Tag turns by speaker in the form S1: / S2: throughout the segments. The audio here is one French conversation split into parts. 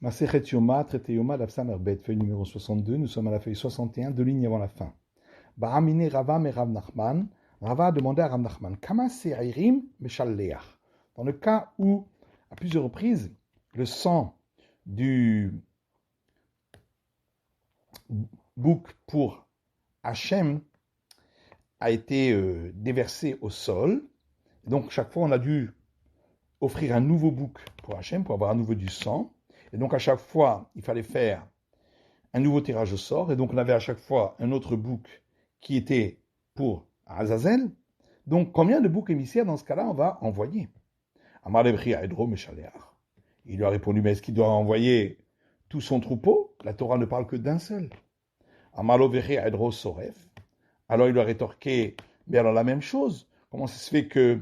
S1: Masechet Yoma, traité Yoma, Daf Bet, feuille numéro 62, nous sommes à la feuille 61, deux lignes avant la fin. Ba'amine Rava me Rav Nachman, Rava a demandé à Rav Nachman, Kama se'irim meshalleach. Dans le cas où, à plusieurs reprises, le sang du bouc pour Hachem a été déversé au sol, donc chaque fois on a dû offrir un nouveau bouc pour Hachem, pour avoir à nouveau du sang, et donc à chaque fois il fallait faire un nouveau tirage au sort, et donc on avait à chaque fois un autre bouc qui était pour Azazel. Donc combien de boucs émissaires dans ce cas-là on va envoyer? Amar lebri aedro meshalleach. Il lui a répondu, mais est-ce qu'il doit envoyer tout son troupeau? La Torah ne parle que d'un seul. Amar loveri aedro soref. Alors il lui a rétorqué, mais alors la même chose. Comment ça se fait que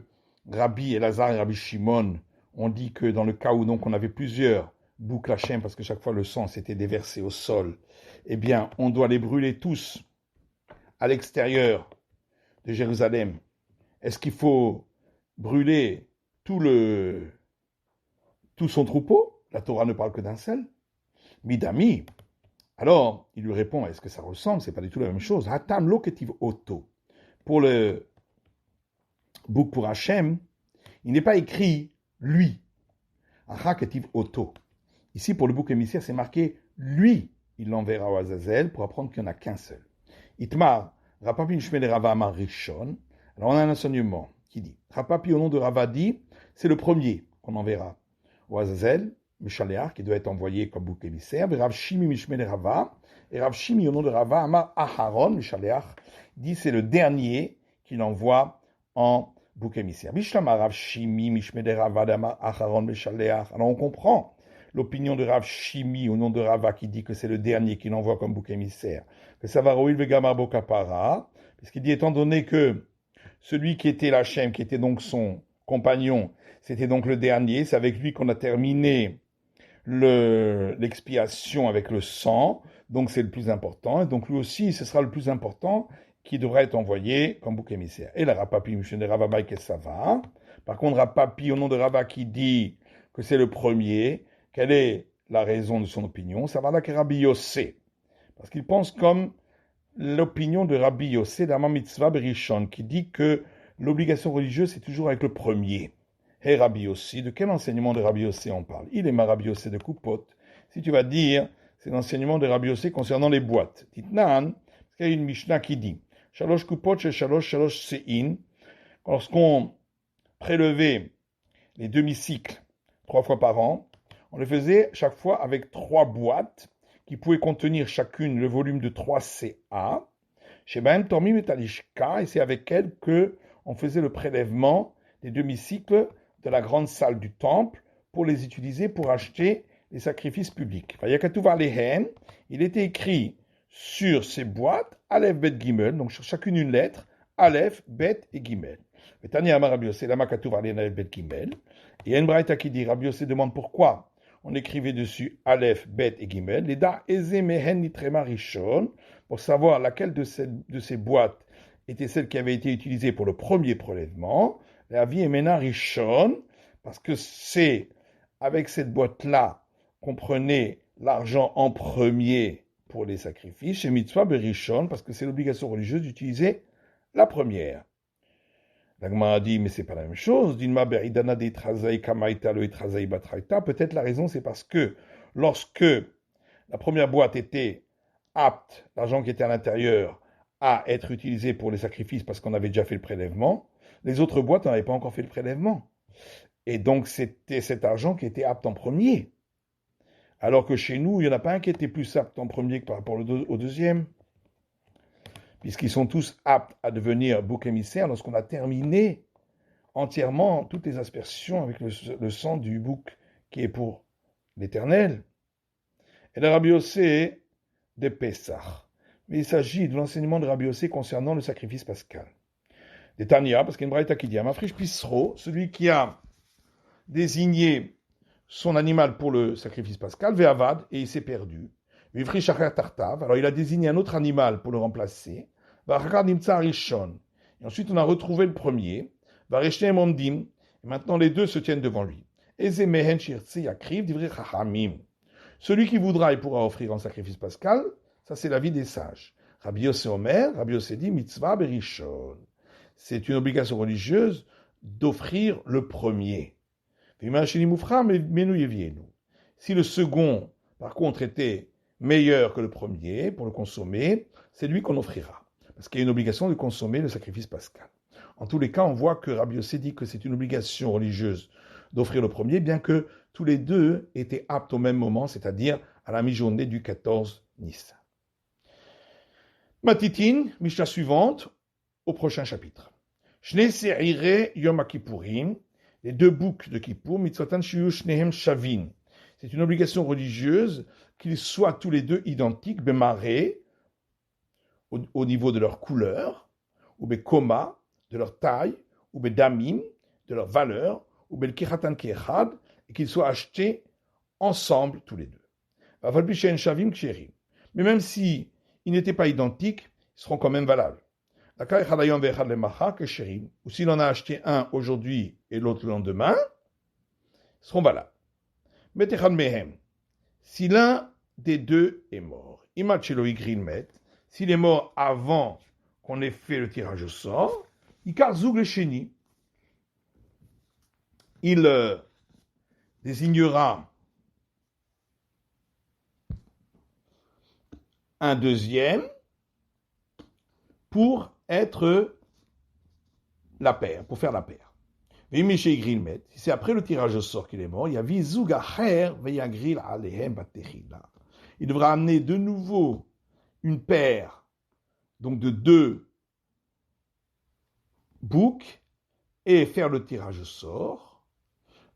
S1: Rabbi Elazar et Rabbi Shimon ont dit que dans le cas où donc on avait plusieurs boucs Hachem, parce que chaque fois le sang s'était déversé au sol, eh bien on doit les brûler tous à l'extérieur de Jérusalem. Est-ce qu'il faut brûler tout son troupeau? La Torah ne parle que d'un seul. Midami. Alors, il lui répond, est-ce que ça ressemble? C'est pas du tout la même chose. Hatam lo ketiv oto. Pour le bouc pour Hachem, il n'est pas écrit lui. Acha ketiv oto. Ici, pour le bouc émissaire, c'est marqué lui. Il l'enverra au Azazel pour apprendre qu'il n'y en a qu'un seul. Itmar, Rapapi Nishmel Rava Amar Rishon. Alors, on a un enseignement qui dit, Rapapi au nom de Rava dit, c'est le premier qu'on enverra au Azazel, Meshalleach, qui doit être envoyé comme bouc émissaire, Rav Shimi Mishmel Rava, et Rav Shimi au nom de Rava Amar Aharon, Meshalleach, dit c'est le dernier qu'il envoie en bouc émissaire. Bishlama Rav Shimi Mishmel Rava Amar Aharon, Meshalleach. Alors on comprend l'opinion de Rav Shimi au nom de Rava qui dit que c'est le dernier qu'il envoie comme bouc émissaire. Que ça va roil vegamar bokapara, puisqu'il dit étant donné que celui qui était l'Hachem, qui était donc son compagnon, c'était donc le dernier, c'est avec lui qu'on a terminé l'expiation avec le sang, donc c'est le plus important, et donc lui aussi, ce sera le plus important qui devrait être envoyé comme bouc émissaire. Et la Rapapi, M. de Ravabai, que ça va. Par contre, Rapapi, au nom de Rava, qui dit que c'est le premier, quelle est la raison de son opinion? Ça va là que Rabbi Yossé, parce qu'il pense comme l'opinion de Rabbi Yossé d'Ama Mitzvah Berishon, qui dit que l'obligation religieuse, c'est toujours avec le premier. Et Rabbi Yossé, de quel enseignement de Rabbi Yossé on parle? Il est ma Rabbi Yossé de Koupot. Si tu vas dire, c'est l'enseignement de Rabbi Yossé concernant les boîtes. Titnan, parce qu'il y a une Mishnah qui dit, Shalosh Koupot, Shalosh Sein, lorsqu'on prélevait les demi-cycles 3 fois par an, on le faisait chaque fois avec 3 boîtes qui pouvaient contenir chacune le volume de 3 CA. Chez Bahem Tormi Metalishka, et c'est avec elle qu'on faisait le prélèvement des demi-cycles de la grande salle du temple pour les utiliser pour acheter les sacrifices publics. Il était écrit sur ces boîtes, Aleph, Bet, Gimel, donc sur chacune une lettre, Aleph, Bet et Gimel. Et il y a une braïta qui dit, Rabbi Yossé demande pourquoi on écrivait dessus Aleph, Bet et Gimel, les da eze mehen nitrema rishon, pour savoir laquelle de ces boîtes était celle qui avait été utilisée pour le premier prélèvement, la vie est mena rishon, parce que c'est avec cette boîte-là qu'on prenait l'argent en premier pour les sacrifices, chez mitzvah berishon, parce que c'est l'obligation religieuse d'utiliser la première. La Gemara dit, mais c'est pas la même chose. Peut-être la raison, c'est parce que lorsque la première boîte était apte, l'argent qui était à l'intérieur, à être utilisé pour les sacrifices parce qu'on avait déjà fait le prélèvement, les autres boîtes n'avaient pas encore fait le prélèvement. Et donc, c'était cet argent qui était apte en premier. Alors que chez nous, il n'y en a pas un qui était plus apte en premier que par rapport au deuxième. Puisqu'ils sont tous aptes à devenir bouc émissaire lorsqu'on a terminé entièrement toutes les aspersions avec le sang du bouc qui est pour l'Éternel. Et le Rabbi Yossé de Pessah. Mais il s'agit de l'enseignement de Rabbi Yossé concernant le sacrifice pascal. Des Tania, parce qu'il y a une braïta qui dit, Amafrish Pisro, celui qui a désigné son animal pour le sacrifice pascal, Ve'avad, et il s'est perdu. Alors il a désigné un autre animal pour le remplacer. Et ensuite on a retrouvé le premier. Et maintenant les deux se tiennent devant lui. Celui qui voudra, il pourra offrir en sacrifice pascal. Ça, c'est l'avis des sages. Rabbi Yossé Omer, Rabbi Yossé dit mitzvah berishon. C'est une obligation religieuse d'offrir le premier. Si le second, par contre, était meilleur que le premier pour le consommer, c'est lui qu'on offrira. Parce qu'il y a une obligation de consommer le sacrifice pascal. En tous les cas, on voit que Rabbi Yossé dit que c'est une obligation religieuse d'offrir le premier, bien que tous les deux étaient aptes au même moment, c'est-à-dire à la mi-journée du 14 Nissan. Matitin, Mishnah suivante, au prochain chapitre. Shnei Se'ire Yom HaKippurim, les deux boucs de Kippour, Mitzvatan Shiyu Shnehem Shavin. C'est une obligation religieuse qu'ils soient tous les deux identiques, Bemaré, au niveau de leur couleur, ou Bekoma, de leur taille, ou Bedamim, de leur valeur, ou Belkiratan Kechad, et qu'ils soient achetés ensemble tous les deux. Mais même si ils n'étaient pas identiques, ils seront quand même valables. Ou s'il en a acheté un aujourd'hui et l'autre le lendemain, ils seront valables. Si l'un des deux est mort, s'il est mort avant qu'on ait fait le tirage au sort, il désignera un deuxième pour être la paire, pour faire la paire. Si c'est après le tirage au sort qu'il est mort, il y a il devra amener de nouveau une paire, donc de deux boucs, et faire le tirage au sort.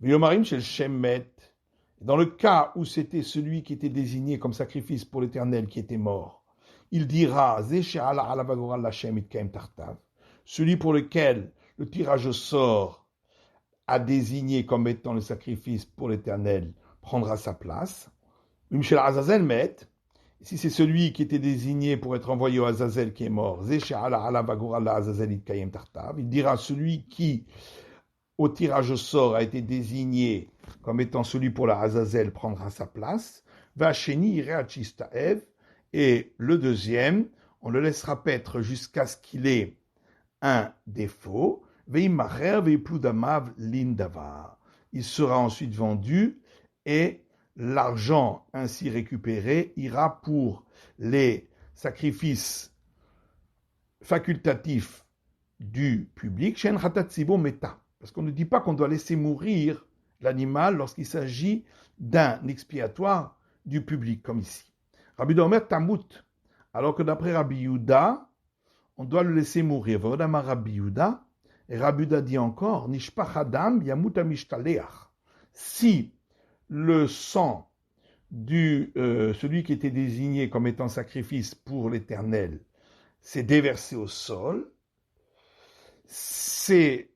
S1: Dans le cas où c'était celui qui était désigné comme sacrifice pour l'Éternel qui était mort, il dira celui pour lequel le tirage au sort a désigné comme étant le sacrifice pour l'Éternel prendra sa place. Si c'est celui qui était désigné pour être envoyé au Azazel qui est mort, il dira celui qui au tirage au sort a été désigné comme étant celui pour la Azazel prendra sa place. Vacheni ira chistaev, et le deuxième, on le laissera paître jusqu'à ce qu'il ait un défaut. Veimacher veipludamav lindava. Il sera ensuite vendu et l'argent ainsi récupéré ira pour les sacrifices facultatifs du public. Shen chatatsibo meta. Parce qu'on ne dit pas qu'on doit laisser mourir l'animal lorsqu'il s'agit d'un expiatoire du public, comme ici. Rabbi Omer tamut, alors que d'après Rabbi Yehuda, on doit le laisser mourir. Vodama Rabbi Yehuda, et Rabbi Yehuda dit encore, Nishpach Adam yamutamishtaleach. Si le sang de celui qui était désigné comme étant sacrifice pour l'Éternel s'est déversé au sol, c'est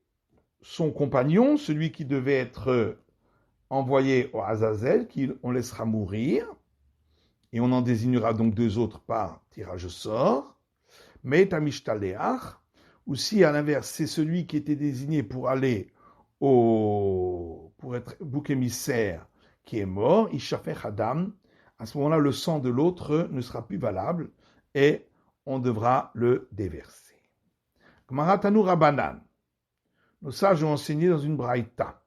S1: son compagnon, celui qui devait être envoyé au Azazel, qu'on laissera mourir, et on en désignera donc deux autres par tirage au sort. Mais Tamishtaléach, ou si à l'inverse, c'est celui qui était désigné pour aller pour être bouc émissaire qui est mort, Ishafech Adam, à ce moment-là, le sang de l'autre ne sera plus valable et on devra le déverser. Gmaratanu Rabanan. Nos sages ont enseigné dans une braïta.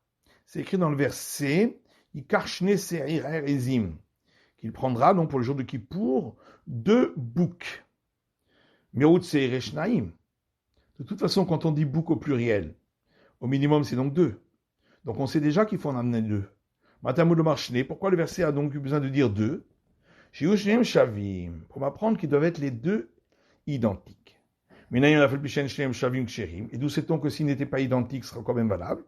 S1: C'est écrit dans le verset Ikarshne Seir Ezim, qu'il prendra donc pour le jour de Kippour 2 boucs. Mirut Seir Eshnaim. De toute façon, quand on dit bouc au pluriel, au minimum c'est donc 2. Donc on sait déjà qu'il faut en amener 2. Matamud Marshne, pourquoi le verset a donc eu besoin de dire 2? Shiushnem Shavim, pour m'apprendre qu'ils doivent être les deux identiques. Et d'où sait-on que s'ils n'étaient pas identiques, ce sera quand même valable?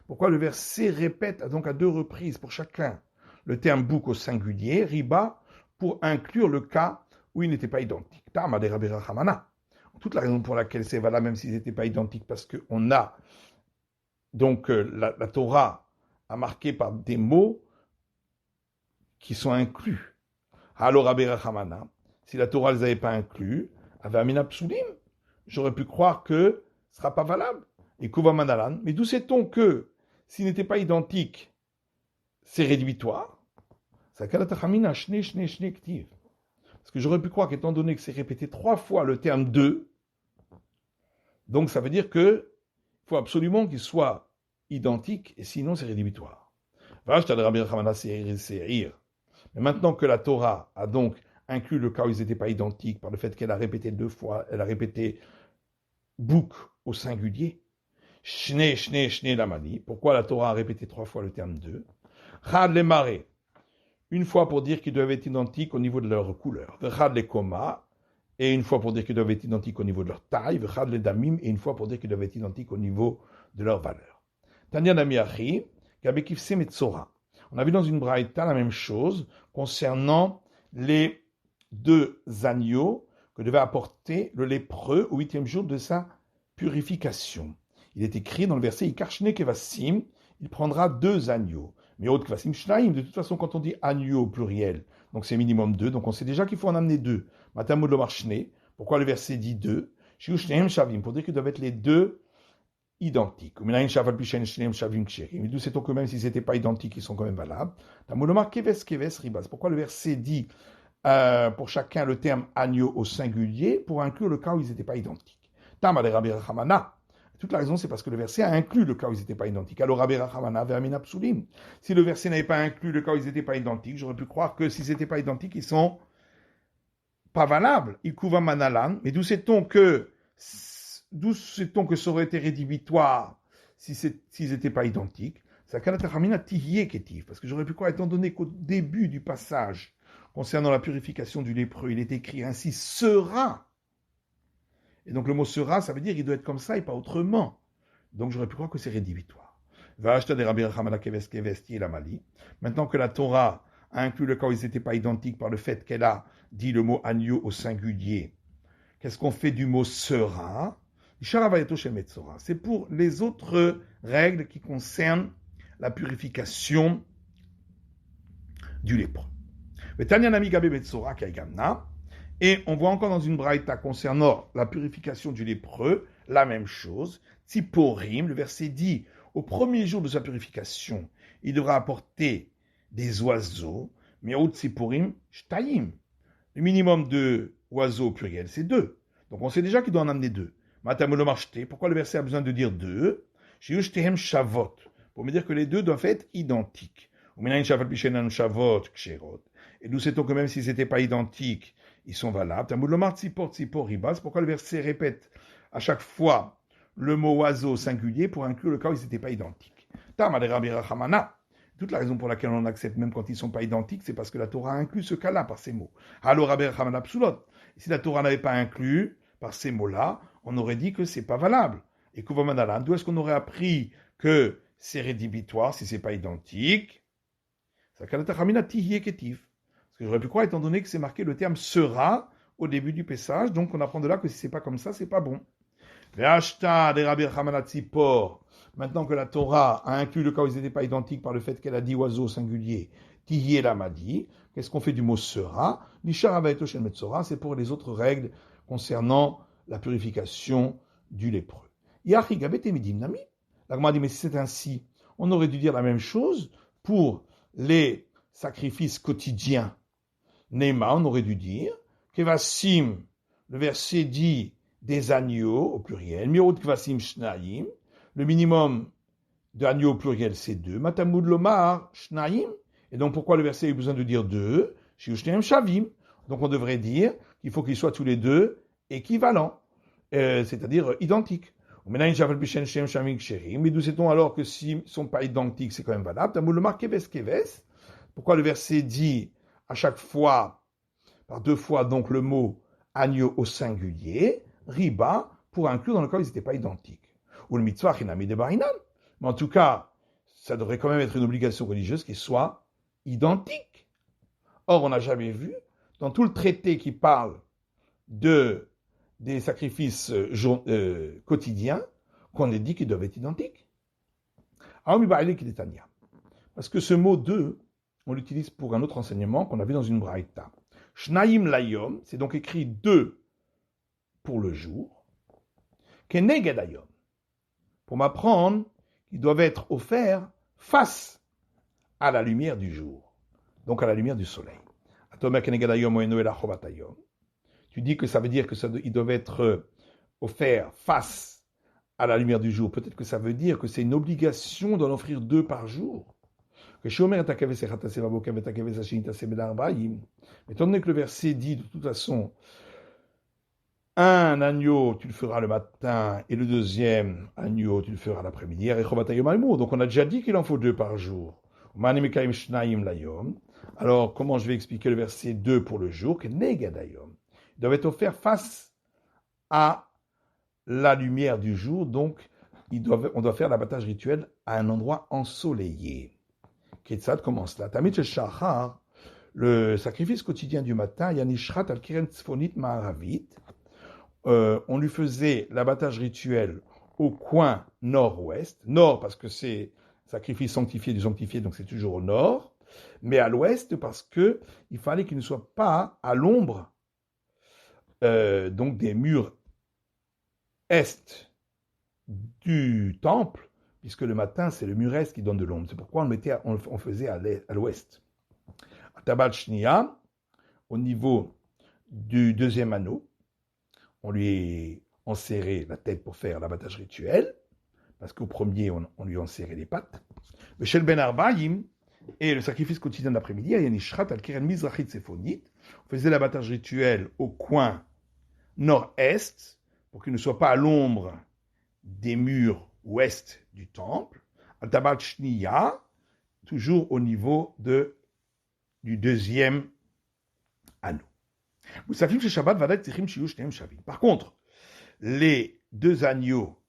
S1: Pourquoi le verset répète donc à 2 reprises pour chacun le terme bouc au singulier, riba, pour inclure le cas où ils n'étaient pas identiques? Toute la raison pour laquelle c'est valable, même s'ils n'étaient pas identiques, parce qu'on a donc la Torah a marqué par des mots qui sont inclus. Alors Hamana. Si la Torah ne les avait pas inclus, Avamina Psulim, j'aurais pu croire que ce ne sera pas valable. Et Kuva Manalan. Mais d'où sait-on que s'ils n'étaient pas identiques, c'est rédhibitoire. Parce que j'aurais pu croire qu'étant donné que c'est répété 3 fois le terme de, donc ça veut dire que il faut absolument qu'il soit identique, et sinon c'est rédhibitoire. Mais maintenant que la Torah a donc inclus le cas où ils n'étaient pas identiques par le fait qu'elle a répété 2 fois, elle a répété bouk au singulier, shne lamani, pourquoi la Torah a répété 3 fois le terme de, chad le maré, une fois pour dire qu'ils doivent être identiques au niveau de leur couleur, chad le koma, et une fois pour dire qu'ils doivent être identiques au niveau de leur taille, chad le damim, et une fois pour dire qu'ils doivent être identiques au niveau de leur valeur. Tanya Namiachi, Gabekifse Metzora. On a vu dans une braïta la même chose concernant les 2 agneaux que devait apporter le lépreux au 8e jour de sa purification. Il est écrit dans le verset Ikarshne Kevasim, il prendra 2 agneaux. Mais autre Kevasim Shnaim, de toute façon, quand on dit agneau au pluriel, donc c'est minimum 2, donc on sait déjà qu'il faut en amener 2. Matamud lo marshne, pourquoi le verset dit 2 Shiu Shneim Shavim, pour dire qu'ils doivent être les 2 identiques. Mais d'où sait-on que même s'ils n'étaient pas identiques, ils sont quand même valables. Pourquoi le verset dit pour chacun le terme agneau au singulier pour inclure le cas où ils n'étaient pas identiques. Toute la raison, c'est parce que le verset a inclus le cas où ils n'étaient pas identiques. Alors, si le verset n'avait pas inclus le cas où ils n'étaient pas identiques, j'aurais pu croire que s'ils n'étaient pas identiques, ils sont pas valables. Mais d'où sait-on que ça aurait été rédhibitoire s'ils n'étaient pas identiques? Parce que j'aurais pu croire, étant donné qu'au début du passage, concernant la purification du lépreux, il est écrit ainsi sera. Et donc le mot sera, ça veut dire qu'il doit être comme ça et pas autrement. Donc j'aurais pu croire que c'est rédhibitoire. Maintenant que la Torah a inclus le cas où ils n'étaient pas identiques par le fait qu'elle a dit le mot agneau au singulier, qu'est-ce qu'on fait du mot sera? C'est pour les autres règles qui concernent la purification du lépreux. Et on voit encore dans une braïta concernant la purification du lépreux, la même chose. Tziporim, le verset dit, au premier jour de sa purification, il devra apporter des oiseaux, mais au tziporim, shtayim. Le minimum de oiseaux au pluriel, c'est 2. Donc on sait déjà qu'il doit en amener 2. Pourquoi le verset a besoin de dire 2? Pour me dire que les 2 doivent être identiques. Et nous sait-on que même s'ils n'étaient pas identiques, ils sont valables. Pourquoi le verset répète à chaque fois le mot oiseau singulier pour inclure le cas où ils n'étaient pas identiques? Toute la raison pour laquelle on accepte même quand ils ne sont pas identiques, c'est parce que la Torah a inclus ce cas-là par ces mots. Si la Torah n'avait pas inclus par ces mots-là, on aurait dit que c'est pas valable. Et d'où est-ce qu'on aurait appris que c'est rédhibitoire si c'est pas identique? Parce que j'aurais pu croire, étant donné que c'est marqué le terme sera au début du Pessage, donc on apprend de là que si c'est pas comme ça, c'est pas bon. Maintenant que la Torah a inclus le cas où ils n'étaient pas identiques par le fait qu'elle a dit oiseau singulier, Tihiela m'a dit, qu'est-ce qu'on fait du mot sera? C'est pour les autres règles concernant la purification du lépreux. L'Agma dit, mais si c'est ainsi, on aurait dû dire la même chose pour les sacrifices quotidiens. Neima, on aurait dû dire, Kevasim, le verset dit des agneaux au pluriel, Mirot Kevasim Shnaim, le minimum d'agneaux au pluriel c'est 2, Matamud Lomar Shnaim, et donc pourquoi le verset a eu besoin de dire 2? Shiushneim Shavim, donc on devrait dire qu'il faut qu'ils soient tous les 2 équivalents, c'est-à-dire identiques. Mais d'où sait-on alors que s'ils ne sont pas identiques, c'est quand même valable? Pourquoi le verset dit à chaque fois, par 2 fois donc le mot agneau au singulier, riba, pour inclure dans le cas où ils n'étaient pas identiques. Ou le mitzvah chinami de barinan. Mais en tout cas, ça devrait quand même être une obligation religieuse qui soit identique. Or, on n'a jamais vu, dans tout le traité qui parle des sacrifices quotidiens, qu'on ait dit qu'ils doivent être identiques. Parce que ce mot 2, on l'utilise pour un autre enseignement qu'on a vu dans une braïta. Shnaim layom, c'est donc écrit 2 pour le jour. Keneged ayom, pour m'apprendre qu'ils doivent être offerts face à la lumière du jour, donc à la lumière du soleil. Tu dis que ça veut dire que ils doivent être offerts face à la lumière du jour. Peut-être que ça veut dire que c'est une obligation d'en offrir 2 par jour. Étant donné que le verset dit de toute façon, un agneau tu le feras le matin et le deuxième agneau tu le feras l'après-midi. Donc on a déjà dit qu'il en faut 2 par jour. Alors comment je vais expliquer le verset 2 pour le jour? Ils doivent être offerts face à la lumière du jour, donc on doit faire l'abattage rituel à un endroit ensoleillé. Ketsad commence là. Tamid Shachar, le sacrifice quotidien du matin, Yanishrat al-Kiren Tzfonit Ma'aravit, on lui faisait l'abattage rituel au coin nord-ouest, nord parce que c'est sacrifice sanctifié du sanctifié, donc c'est toujours au nord, mais à l'ouest parce que il fallait qu'il ne soit pas à l'ombre donc des murs est du temple, puisque le matin, c'est le mur est qui donne de l'ombre. C'est pourquoi on faisait à l'ouest. À Tabal Shnia, au niveau du deuxième anneau, on lui enserrait la tête pour faire l'abattage rituel, parce qu'au premier, on lui enserrait les pattes. Le Shel Ben Arbaïm, et le sacrifice quotidien de l'après-midi, Yanishrat al-Kiren Mizrachit Sephonit, on faisait l'abattage rituel au coin nord-est, pour qu'il ne soit pas à l'ombre des murs ouest du temple, à Tabal Shniya, toujours au niveau du deuxième anneau. Par contre, les 2 agneaux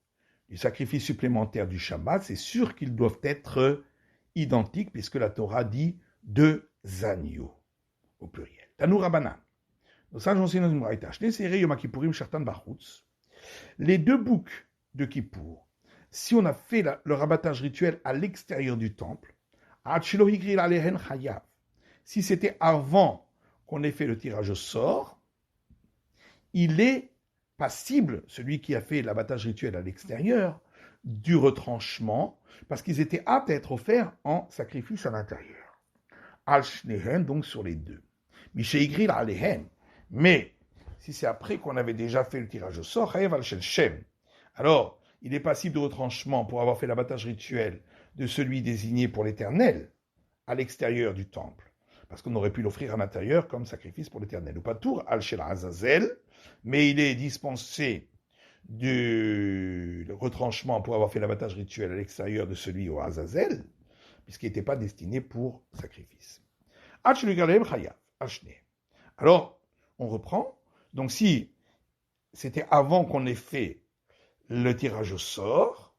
S1: du sacrifice supplémentaire du Shabbat, c'est sûr qu'ils doivent être identiques, puisque la Torah dit 2 agneaux, au pluriel. Tanou Rabanan. Les 2 boucs de Kippour, si on a fait le rabattage rituel à l'extérieur du temple, si c'était avant qu'on ait fait le tirage au sort, il est passible, celui qui a fait l'abattage rituel à l'extérieur, du retranchement, parce qu'ils étaient aptes à être offerts en sacrifice à l'intérieur. Al-Shnehen, donc sur les 2. Mishéigril Alehem. Mais, si c'est après qu'on avait déjà fait le tirage au sort, alors, il est passible de retranchement pour avoir fait l'abattage rituel de celui désigné pour l'Éternel à l'extérieur du temple, parce qu'on aurait pu l'offrir à l'intérieur comme sacrifice pour l'Éternel. Ou pas tour al-shel azazel, mais il est dispensé du retranchement pour avoir fait l'abattage rituel à l'extérieur de celui au azazel, puisqu'il n'était pas destiné pour sacrifice. Alors, on reprend. Donc, si c'était avant qu'on ait fait le tirage au sort,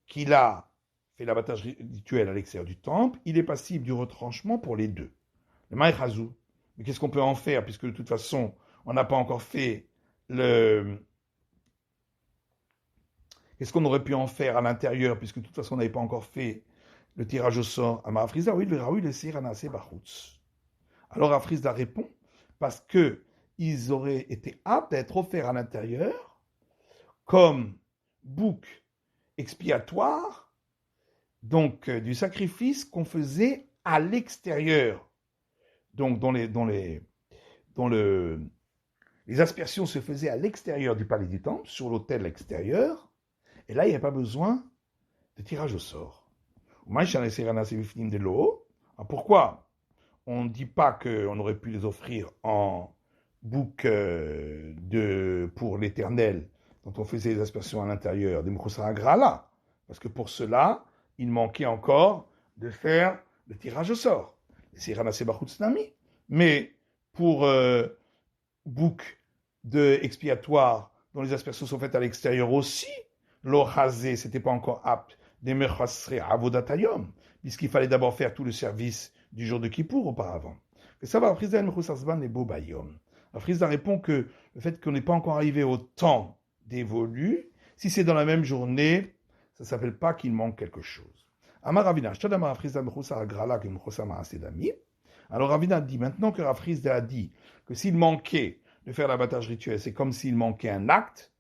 S1: qu'il a fait l'abattage rituel à l'extérieur du temple, il est passible du retranchement pour les 2. Le maïchazou. Mais qu'est-ce qu'on peut en faire, puisque de toute façon, on n'a pas encore fait Qu'est-ce qu'on aurait pu en faire à l'intérieur, puisque de toute façon, on n'avait pas encore fait le tirage au sort à Marafrizda? Oui, le Raoui, le Siranase Bachutz. Alors Afrizda répond, parce que ils auraient été aptes à être offerts à l'intérieur comme bouc expiatoire, donc du sacrifice qu'on faisait à l'extérieur, donc les aspersions se faisaient à l'extérieur du palais du temple, sur l'autel extérieur, et là il n'y a pas besoin de tirage au sort. Pourquoi on ne dit pas qu'on aurait pu les offrir en bouc pour l'Éternel, dont on faisait les aspersions à l'intérieur, des Moukhosara Grala, parce que pour cela, il manquait encore de faire le tirage au sort. C'est Ranasé Bachutznami. Mais pour bouc expiatoire, dont les aspersions sont faites à l'extérieur aussi, l'Ochazé, c'était pas encore apte, des Mechasre Avodatayom, puisqu'il fallait d'abord faire tout le service du jour de Kippour auparavant. Que ça va, Afrizda Mechusasban et Bobayom. Afrizda répond que le fait qu'on n'est pas encore arrivé au temps dévolu, si c'est dans la même journée, ça ne s'appelle pas qu'il manque quelque chose. Amar Ravina, Shtadamar Afrizda Mechusar Grala que Mechusama Asedami. Alors Ravina dit, maintenant que Afrizda a dit que s'il manquait de faire l'abattage rituel, c'est comme s'il manquait un acte,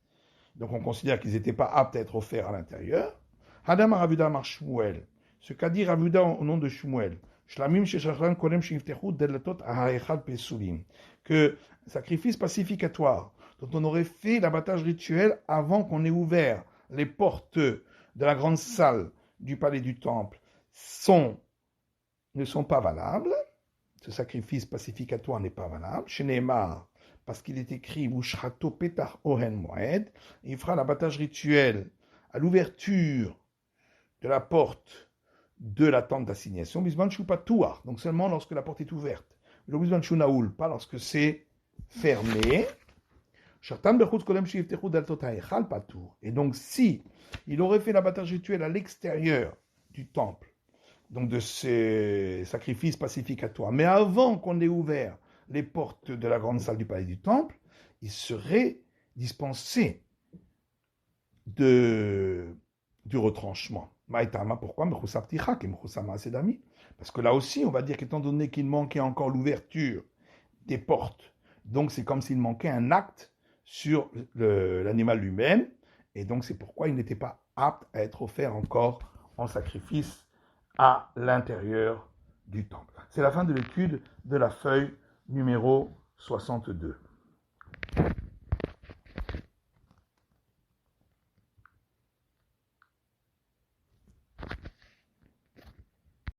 S1: donc on considère qu'ils n'étaient pas aptes à être offerts à l'intérieur. Hadamar Ravida Marshmuel, ce qu'a dit Rav Yehuda au nom de Shmuel, Shlamim sheshachran kolem shiftechu delatot ahayechal pesulim, que sacrifice pacificatoire, dont on aurait fait l'abattage rituel avant qu'on ait ouvert les portes de la grande salle du palais du temple, ne sont pas valables. Ce sacrifice pacificatoire n'est pas valable. Chez Neymar, parce qu'il est écrit Ushrato Petach Ohen Moed, il fera l'abattage rituel à l'ouverture de la porte de la tente d'assignation, Bisman Shupatoua, donc seulement lorsque la porte est ouverte. Bisman Shunaoul, pas lorsque c'est fermé. Et donc, si il aurait fait l'abattage rituel à l'extérieur du temple, donc de ces sacrifices pacificatoires, mais avant qu'on ait ouvert les portes de la grande salle du palais du temple, il serait dispensé du retranchement. Maïtama, pourquoi? Parce que là aussi, on va dire qu'étant donné qu'il manquait encore l'ouverture des portes, donc c'est comme s'il manquait un acte sur l'animal lui-même, et donc c'est pourquoi il n'était pas apte à être offert encore en sacrifice à l'intérieur du temple. C'est la fin de l'étude de la feuille numéro 62.